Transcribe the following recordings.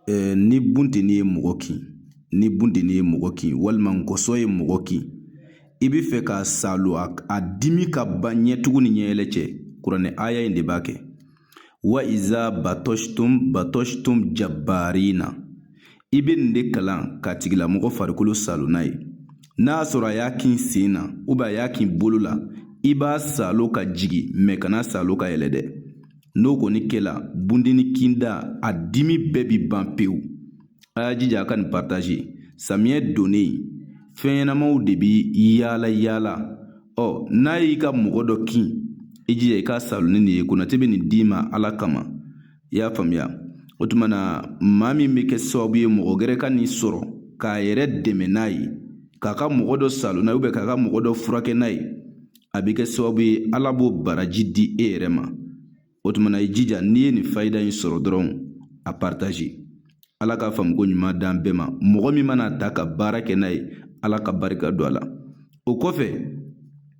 ni bunteni ye mɔgɔ kin ni bunteni ye mɔgɔ kin walima nkɔsɔ ye mɔgɔ kin i bɛ fɛ ka salo a dimi ka ban ɲɛtugu ni ɲɛyɛlɛ cɛ kuranɛ aya in de b'a kɛ wa iza batɔshtum jabbarina i bɛ nin de kalan ka tigilamɔgɔ farikolo salo n'a ye n'a sɔrɔ a y'a kin sen na a y'a kin bolo la i b'a salo ka jigi mɛ kana salo ka yɛlɛ dɛ n'o kɔni kɛla bundeni kinda a dimi bɛɛ bi ban pewu a y'a jija a ka nin partage samiyɛ donnen fɛn ɲɛnamaw de bi yaala yaala n'a y'i ka mɔgɔ dɔ kin i jija i ka salo ni nin ye konate bɛ nin d'i ma ala kama i y'a faamuya o tuma na maa min bɛ kɛ sababu ye mɔgɔ gɛrɛ ka nin sɔrɔ k'a yɛrɛ dɛmɛ n'a ye k'a ka mɔgɔ dɔ salo n'a ye k'a ka mɔgɔ dɔ furakɛ n'a ye a bɛ kɛ sababu ye ala b'o baraji di e yɛrɛ ma o tuma na i jija n'i ye nin fayida in sɔrɔ dɔrɔn a partage ala ka faamuko ɲuman d'an bɛɛ ma mɔgɔ min mana ta ka baara kɛ n'a ye ala ka barika don a la o kɔfɛ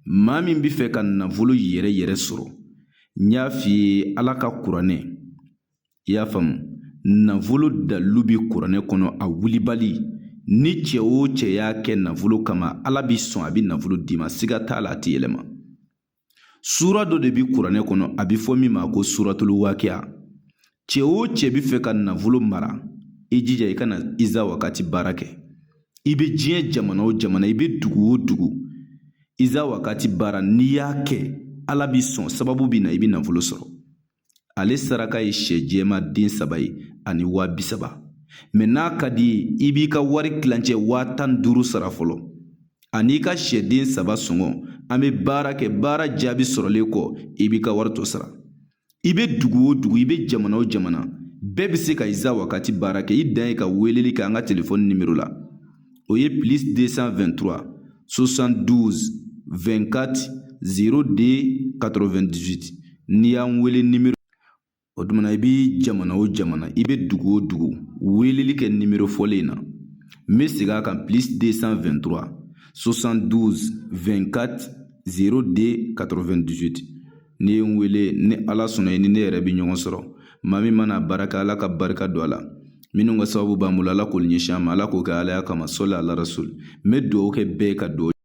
maa min bɛ fɛ ka nafolo yɛrɛ yɛrɛ sɔrɔ n y'a f'i ye ala ka kuranɛ i y'a faamu nafolo dalilu bi kuranɛ kɔnɔ a wulibali ni cɛ o cɛ y'a kɛ nafolo kama ala bi sɔn a bi nafolo d'i ma siga t'a la a tɛ yɛlɛma sura dɔ de bi kuranɛ kɔnɔ a bi fɔ min ma ko suratul waqiya cɛ o cɛ bi fɛ ka nafolo mara i jija i kana iza wakati baara kɛ i bɛ diɲɛ jamana o jamana i bɛ dugu o dugu iza wakati baara n'i y'a kɛ ala bi sɔn sababu bi na i bɛ nafolo sɔrɔ ale saraka ye sɛ jɛma den 3 ye ani 30,000 mɛ n'a ka di ye i b'i ka wari tilancɛ 15,000 sara fɔlɔ ani ka sɛden 3 sɔngɔ an bɛ baara kɛ baara jaabi sɔrɔlen kɔ i b'i ka wari to sara i bɛ dugu o dugu i bɛ jamana o jamana bɛɛ bɛ se ka iza wakati baara kɛ i dan ye ka weleli kɛ an ka telefɔni nimero la o ye +223 72 24 02 98 n'i y'an wele nimero o tuma na i bɛ jamana o jamana i bɛ dugu o dugu weleli kɛ nimero fɔlen na n bɛ segin a kan +223 72 24 02 98 n'i ye n wele ni ala sɔnna i ni ne yɛrɛ bɛ ɲɔgɔn sɔrɔ maa min mana baara kɛ ala ka barika don a la minnu ka sababu b'an bolo ala k'olu ɲɛsin an ma ala k'o kɛ alaya kama sɔli ala rasul n bɛ dugawu kɛ bɛɛ ka dugawu